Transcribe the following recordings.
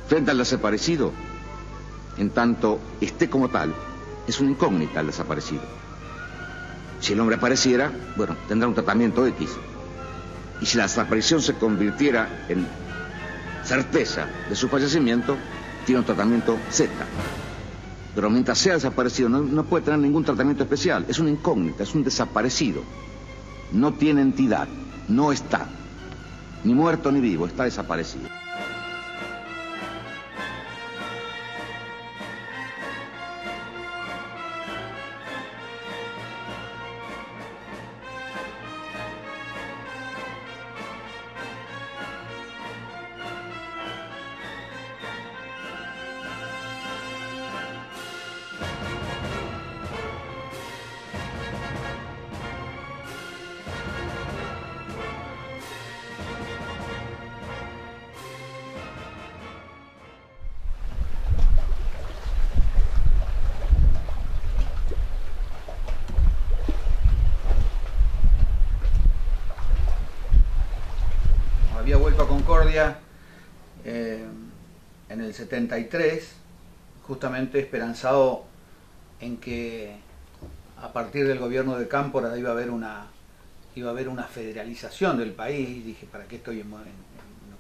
Frente al desaparecido, en tanto esté como tal, es una incógnita el desaparecido. Si el hombre apareciera, bueno, tendrá un tratamiento X. Y si la desaparición se convirtiera en certeza de su fallecimiento, tiene un tratamiento Z. Pero mientras sea desaparecido, no puede tener ningún tratamiento especial. Es una incógnita, es un desaparecido. No tiene entidad, no está. Ni muerto ni vivo, está desaparecido. Había vuelto a Concordia en el 73, justamente esperanzado en que a partir del gobierno de Cámpora iba a haber una federalización del país. Dije, ¿para qué estoy no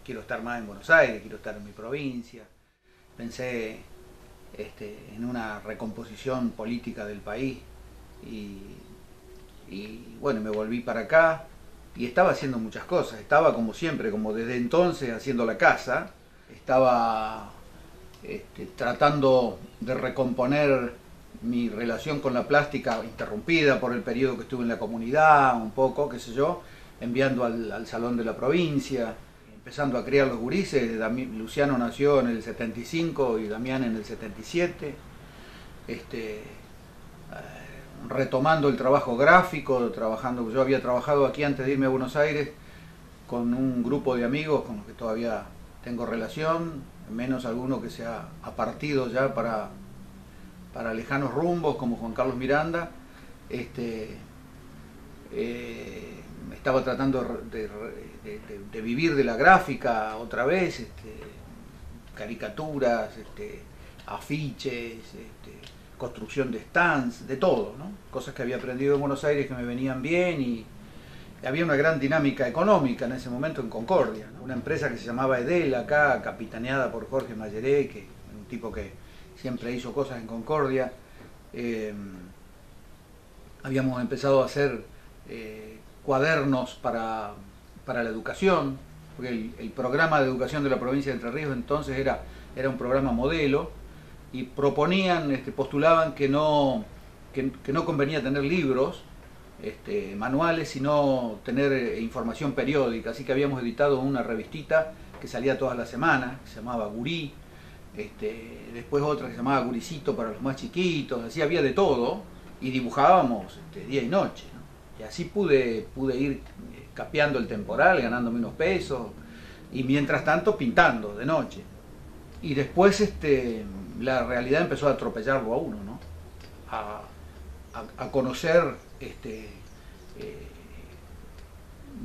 quiero estar más en Buenos Aires, quiero estar en mi provincia? Pensé en una recomposición política del país y bueno, me volví para acá. Y estaba haciendo muchas cosas, estaba como siempre, como desde entonces haciendo la casa, estaba tratando de recomponer mi relación con la plástica, interrumpida por el periodo que estuve en la comunidad, un poco, qué sé yo, enviando al Salón de la Provincia, empezando a criar los gurises. Luciano nació en el 75 y Damián en el 77, retomando el trabajo gráfico, yo había trabajado aquí antes de irme a Buenos Aires con un grupo de amigos con los que todavía tengo relación, menos alguno que se ha partido ya para lejanos rumbos, como Juan Carlos Miranda. Estaba tratando de vivir de la gráfica otra vez, caricaturas, afiches, construcción de stands, de todo, ¿no? Cosas que había aprendido en Buenos Aires que me venían bien, y había una gran dinámica económica en ese momento en Concordia, ¿no? Una empresa que se llamaba Edel acá, capitaneada por Jorge Mayeré, que es un tipo que siempre hizo cosas en Concordia. Habíamos empezado a hacer cuadernos para la educación, porque el programa de educación de la provincia de Entre Ríos entonces era un programa modelo, y proponían, postulaban que no convenía tener libros, manuales, sino tener información periódica. Así que habíamos editado una revistita que salía todas las semanas, que se llamaba Gurí, después otra que se llamaba Guricito para los más chiquitos. Así había de todo, y dibujábamos día y noche, ¿no? Y así pude ir capeando el temporal, ganándome unos pesos, y mientras tanto pintando de noche. Y después la realidad empezó a atropellarlo a uno, ¿no? A conocer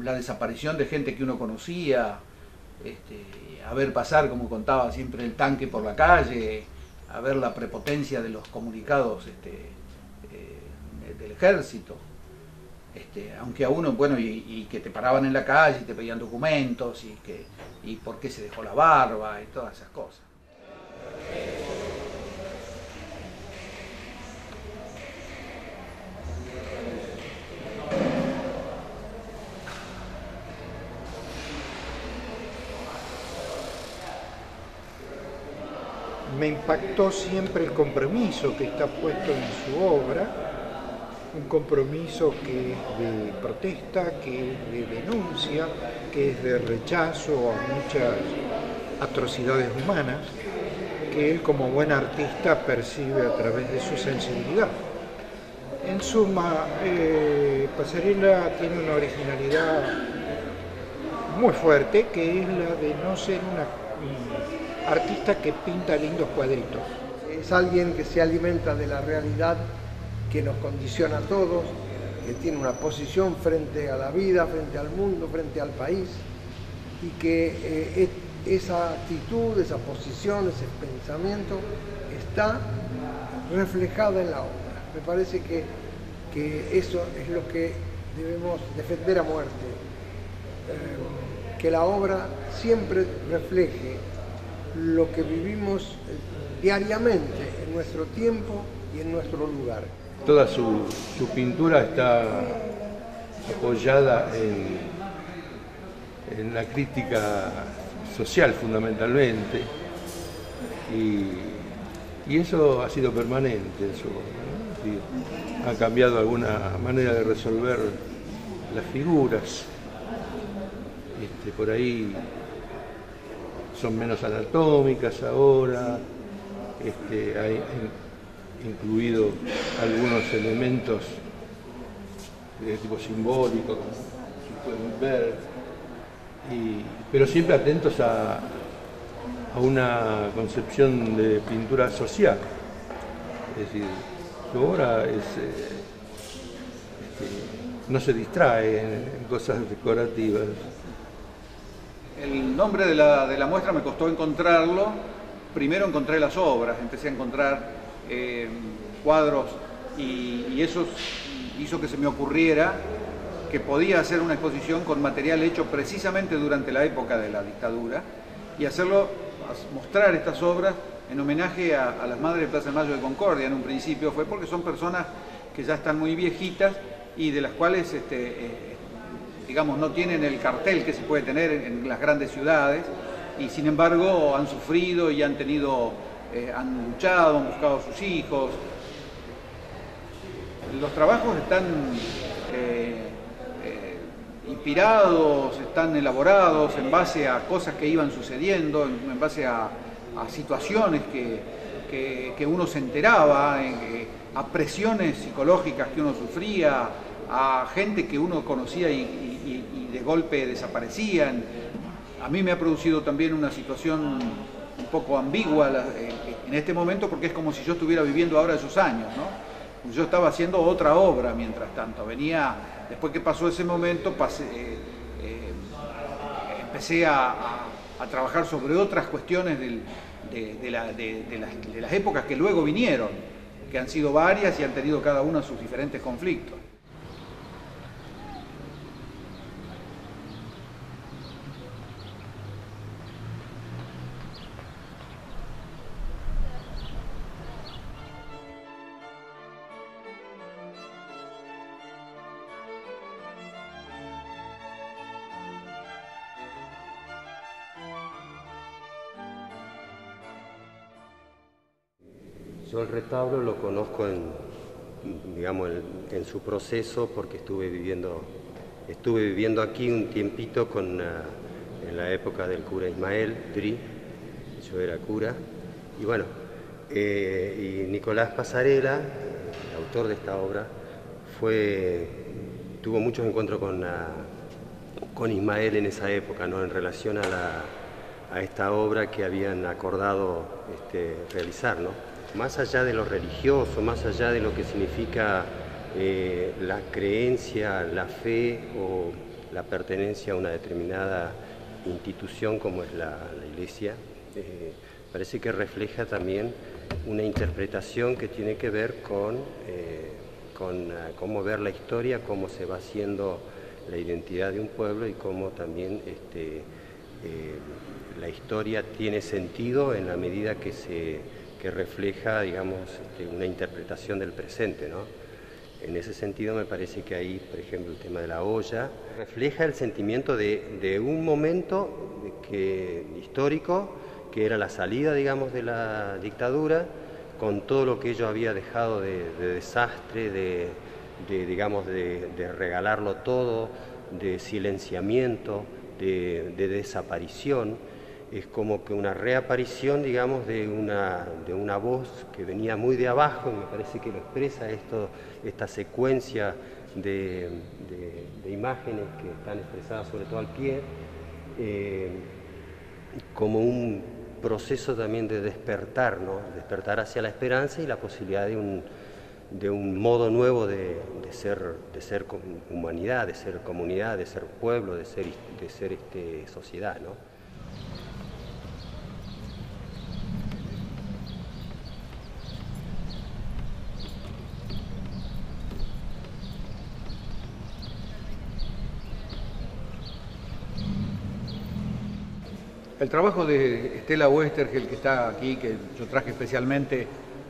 la desaparición de gente que uno conocía, a ver pasar, como contaba siempre, el tanque por la calle, a ver la prepotencia de los comunicados del ejército, aunque a uno, bueno, y que te paraban en la calle y te pedían documentos, y por qué se dejó la barba y todas esas cosas. Me impactó siempre el compromiso que está puesto en su obra, un compromiso que es de protesta, que es de denuncia, que es de rechazo a muchas atrocidades humanas, que él como buen artista percibe a través de su sensibilidad. En suma, Pasarela tiene una originalidad muy fuerte, que es la de no ser una artista que pinta lindos cuadritos. Es alguien que se alimenta de la realidad que nos condiciona a todos, que tiene una posición frente a la vida, frente al mundo, frente al país, y que esa actitud, esa posición, ese pensamiento está reflejada en la obra. Me parece que eso es lo que debemos defender a muerte, que la obra siempre refleje lo que vivimos diariamente en nuestro tiempo y en nuestro lugar. Toda su pintura está apoyada en la crítica social fundamentalmente, y eso ha sido permanente en su obra, ¿no? Ha cambiado alguna manera de resolver las figuras, por ahí son menos anatómicas ahora, hay incluido algunos elementos de tipo simbólico, como se pueden ver, pero siempre atentos a una concepción de pintura social. Es decir, su obra no se distrae en cosas decorativas. El nombre de la muestra me costó encontrarlo. Primero encontré las obras, empecé a encontrar cuadros y eso hizo que se me ocurriera que podía hacer una exposición con material hecho precisamente durante la época de la dictadura y mostrar estas obras en homenaje a las Madres de Plaza de Mayo de Concordia. En un principio fue porque son personas que ya están muy viejitas y de las cuales digamos, no tienen el cartel que se puede tener en las grandes ciudades, y sin embargo han sufrido y han luchado, han buscado a sus hijos. Los trabajos están inspirados, están elaborados en base a cosas que iban sucediendo, en base a situaciones que uno se enteraba, a presiones psicológicas que uno sufría, a gente que uno conocía y de golpe desaparecían. A mí me ha producido también una situación un poco ambigua en este momento, porque es como si yo estuviera viviendo ahora esos años, ¿no? Yo estaba haciendo otra obra mientras tanto. Después que pasó ese momento, empecé a trabajar sobre otras cuestiones de las épocas que luego vinieron, que han sido varias y han tenido cada una sus diferentes conflictos. Yo el retablo lo conozco en su proceso, porque estuve viviendo aquí un tiempito en la época del cura Ismael Dri. Yo era cura, y bueno, y Nicolás Pasarela, el autor de esta obra, tuvo muchos encuentros con Ismael en esa época, ¿no? En relación a esta obra que habían acordado realizar, ¿no? Más allá de lo religioso, más allá de lo que significa la creencia, la fe o la pertenencia a una determinada institución como es la Iglesia, parece que refleja también una interpretación que tiene que ver con cómo ver la historia, cómo se va haciendo la identidad de un pueblo y cómo también la historia tiene sentido en la medida que refleja, digamos, una interpretación del presente, ¿no? En ese sentido me parece que ahí, por ejemplo, el tema de la olla refleja el sentimiento de un momento histórico, que era la salida, digamos, de la dictadura, con todo lo que ello había dejado de desastre, digamos, de regalarlo todo, de silenciamiento, de desaparición. Es como que una reaparición, digamos, de una voz que venía muy de abajo, y me parece que lo expresa esta secuencia de imágenes que están expresadas sobre todo al pie, como un proceso también de despertar, ¿no? Despertar hacia la esperanza y la posibilidad de un modo nuevo de ser humanidad, de ser comunidad, de ser pueblo, de ser sociedad, ¿no? El trabajo de Estela Westergel, que está aquí, que yo traje especialmente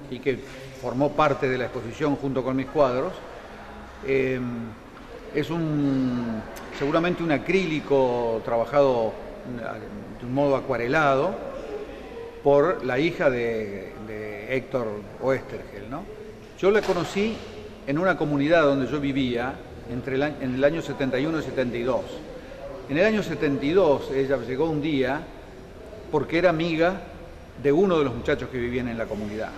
y que formó parte de la exposición junto con mis cuadros, es seguramente un acrílico trabajado de un modo acuarelado por la hija de Héctor Oestergel, ¿no? Yo la conocí en una comunidad donde yo vivía en el año 71 y 72. En el año 72 ella llegó un día porque era amiga de uno de los muchachos que vivían en la comunidad.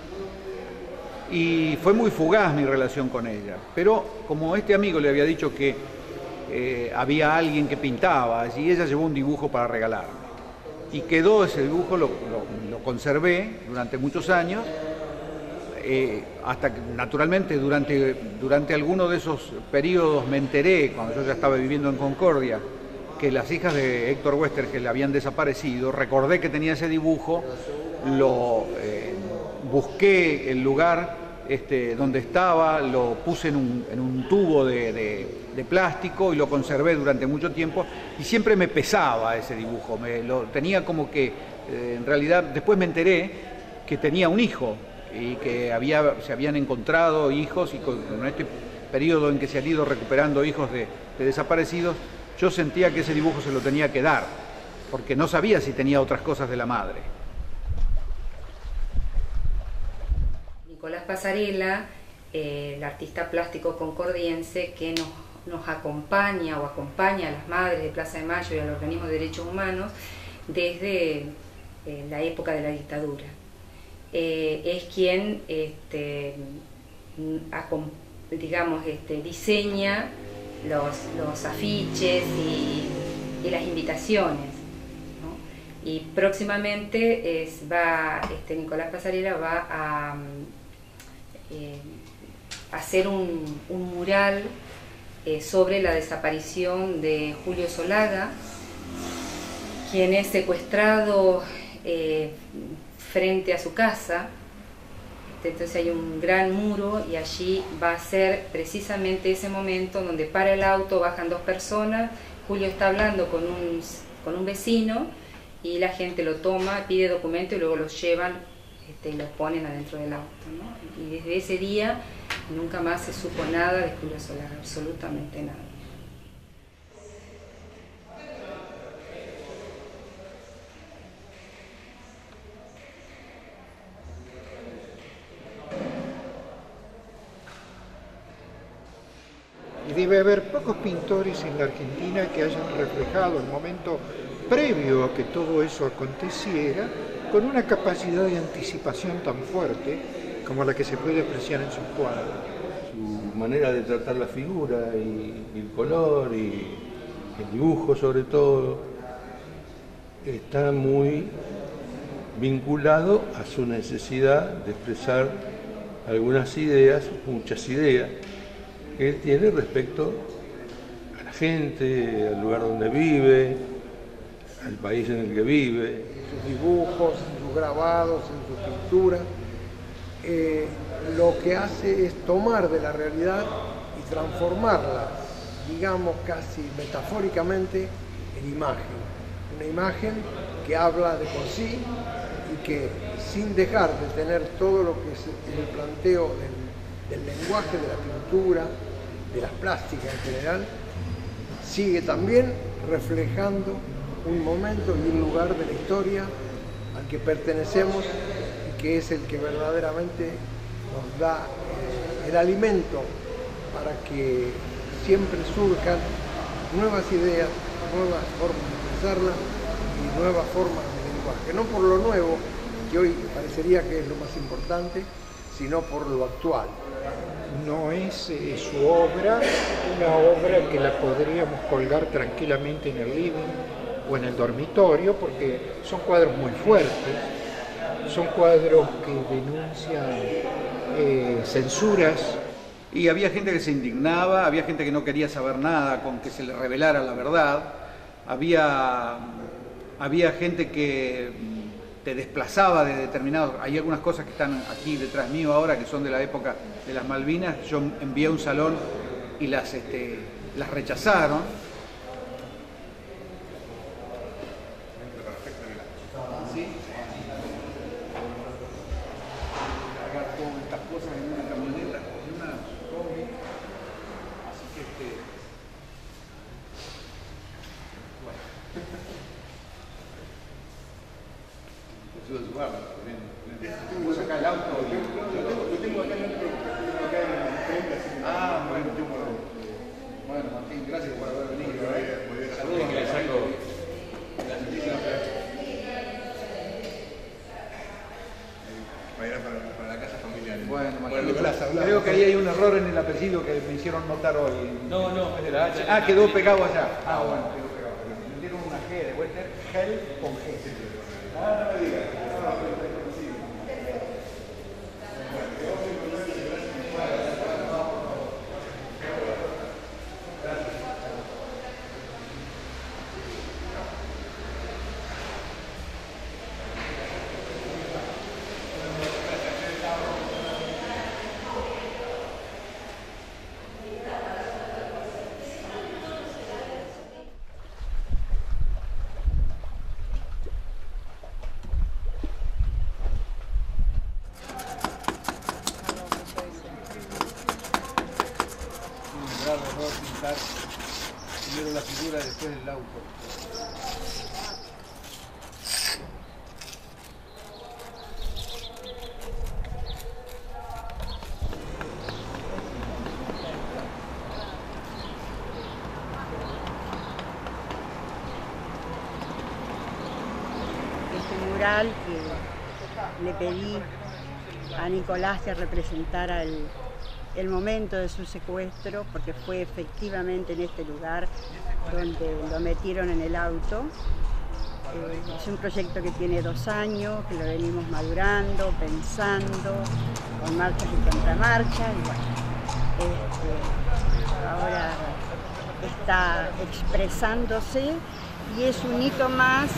Y fue muy fugaz mi relación con ella, pero como este amigo le había dicho que había alguien que pintaba allí, ella llevó un dibujo para regalarme. Y quedó ese dibujo, lo conservé durante muchos años, hasta que naturalmente durante alguno de esos periodos me enteré, cuando yo ya estaba viviendo en Concordia, que las hijas de Héctor Westergel habían desaparecido. Recordé que tenía ese dibujo, busqué el lugar donde estaba, lo puse en un tubo de plástico y lo conservé durante mucho tiempo, y siempre me pesaba ese dibujo, lo tenía como que, en realidad, después me enteré que tenía un hijo y que se habían encontrado hijos, y en este periodo en que se han ido recuperando hijos de desaparecidos, yo sentía que ese dibujo se lo tenía que dar, porque no sabía si tenía otras cosas de la madre. Nicolás Pasarela, el artista plástico concordiense que nos acompaña o acompaña a las madres de Plaza de Mayo y al organismo de derechos humanos desde la época de la dictadura. Es quien diseña los afiches y las invitaciones, ¿no? Y próximamente Nicolás Pasarela va a hacer un mural sobre la desaparición de Julio Solaga, quien es secuestrado frente a su casa. Entonces hay un gran muro y allí va a ser precisamente ese momento donde para el auto, bajan dos personas, Julio está hablando con un vecino y la gente lo toma, pide documento y luego los llevan y los ponen adentro del auto, ¿no? Y desde ese día nunca más se supo nada de Julio Solaga, absolutamente nada. Y debe haber pocos pintores en la Argentina que hayan reflejado el momento previo a que todo eso aconteciera con una capacidad de anticipación tan fuerte como la que se puede apreciar en sus cuadros. Su manera de tratar la figura y el color y el dibujo sobre todo está muy vinculado a su necesidad de expresar algunas ideas, muchas ideas, que él tiene respecto a la gente, al lugar donde vive, al país en el que vive. Sus dibujos, sus grabados, en su pintura, lo que hace es tomar de la realidad y transformarla, digamos casi metafóricamente, en imagen. Una imagen que habla de por sí y que, sin dejar de tener todo lo que es el planteo del lenguaje, de la pintura, de las plásticas en general, sigue también reflejando un momento y un lugar de la historia al que pertenecemos y que es el que verdaderamente nos da el alimento para que siempre surjan nuevas ideas, nuevas formas de expresarlas y nuevas formas de lenguaje. No por lo nuevo, que hoy parecería que es lo más importante, sino por lo actual. No es su obra una obra que la podríamos colgar tranquilamente en el living o en el dormitorio, porque son cuadros muy fuertes, son cuadros que denuncian censuras. Y había gente que se indignaba, había gente que no quería saber nada con que se le revelara la verdad, había gente que te desplazaba de determinados. Hay algunas cosas que están aquí detrás mío ahora que son de la época de las Malvinas. Yo envié a un salón y las rechazaron. en una camioneta, en una combi. Así que bueno. Vamos a sacar el auto. Lo tengo acá en el frente. Ah, bueno. Bueno, Martín, gracias por haber venido. Saludos. Que le saco la noticia. Para la casa familiar. Bueno, Martín, creo que ahí hay un error en el apellido que me hicieron notar hoy. No, es de la H. Ah, quedó pegado allá. Ah, bueno, quedó pegado. Me dieron una G de Wester, gel con G. Ah, no me digas. Primero la figura, después el auto. Este mural que le pedí a Nicolás que representara el momento de su secuestro, porque fue efectivamente en este lugar donde lo metieron en el auto. Es un proyecto que tiene 2 años, que lo venimos madurando, pensando, con marchas y contramarchas, y bueno, ahora está expresándose y es un hito más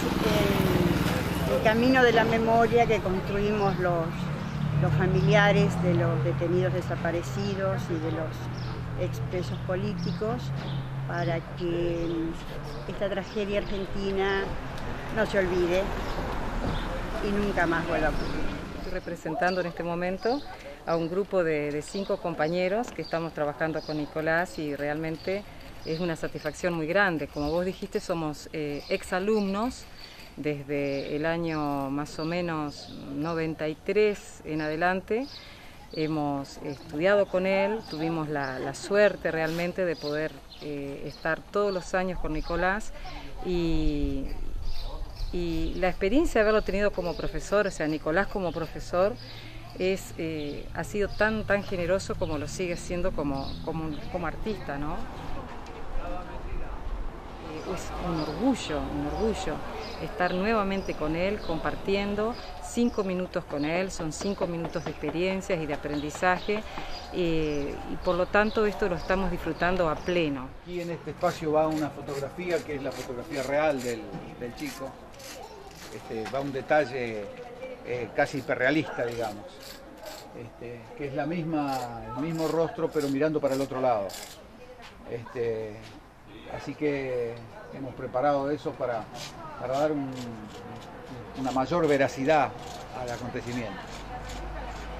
en el camino de la memoria que construimos los familiares de los detenidos desaparecidos y de los expresos políticos, para que esta tragedia argentina no se olvide y nunca más vuelva a ocurrir. Estoy representando en este momento a un grupo de 5 compañeros que estamos trabajando con Nicolás y realmente es una satisfacción muy grande. Como vos dijiste, somos exalumnos. Desde el año más o menos 93 en adelante hemos estudiado con él, tuvimos la suerte realmente de poder estar todos los años con Nicolás y la experiencia de haberlo tenido como profesor, o sea, Nicolás como profesor, ha sido tan generoso como lo sigue siendo como artista, ¿no? Es un orgullo estar nuevamente con él, compartiendo 5 minutos con él, son 5 minutos de experiencias y de aprendizaje y por lo tanto esto lo estamos disfrutando a pleno. Aquí en este espacio va una fotografía que es la fotografía real del chico, va un detalle casi hiperrealista, digamos, que es el mismo rostro pero mirando para el otro lado. Así que hemos preparado eso para dar una mayor veracidad al acontecimiento.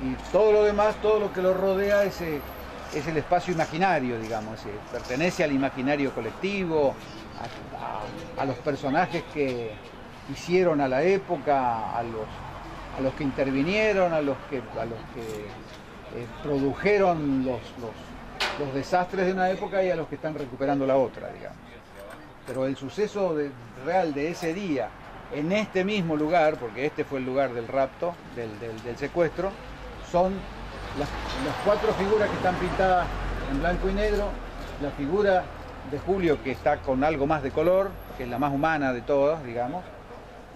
Y todo lo demás, todo lo que lo rodea es el espacio imaginario, digamos, pertenece al imaginario colectivo, a los personajes que hicieron a la época, a los que intervinieron, a los que produjeron los desastres de una época y a los que están recuperando la otra, digamos. Pero el suceso real de ese día, en este mismo lugar, porque este fue el lugar del rapto, del secuestro, son las 4 figuras que están pintadas en blanco y negro, la figura de Julio que está con algo más de color, que es la más humana de todas, digamos,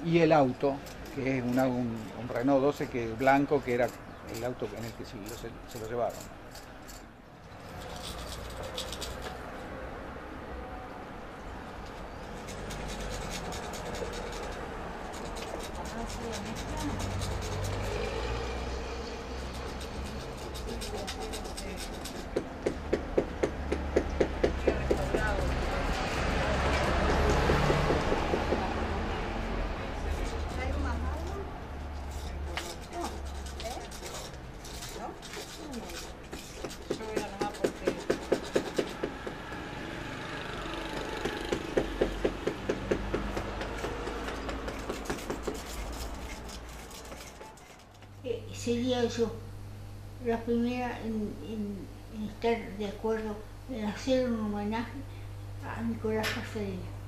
y el auto, que es un Renault 12 blanco, que era el auto en el que se lo llevaron. sería yo la primera en estar de acuerdo en hacer un homenaje a Nicolás Pasadena.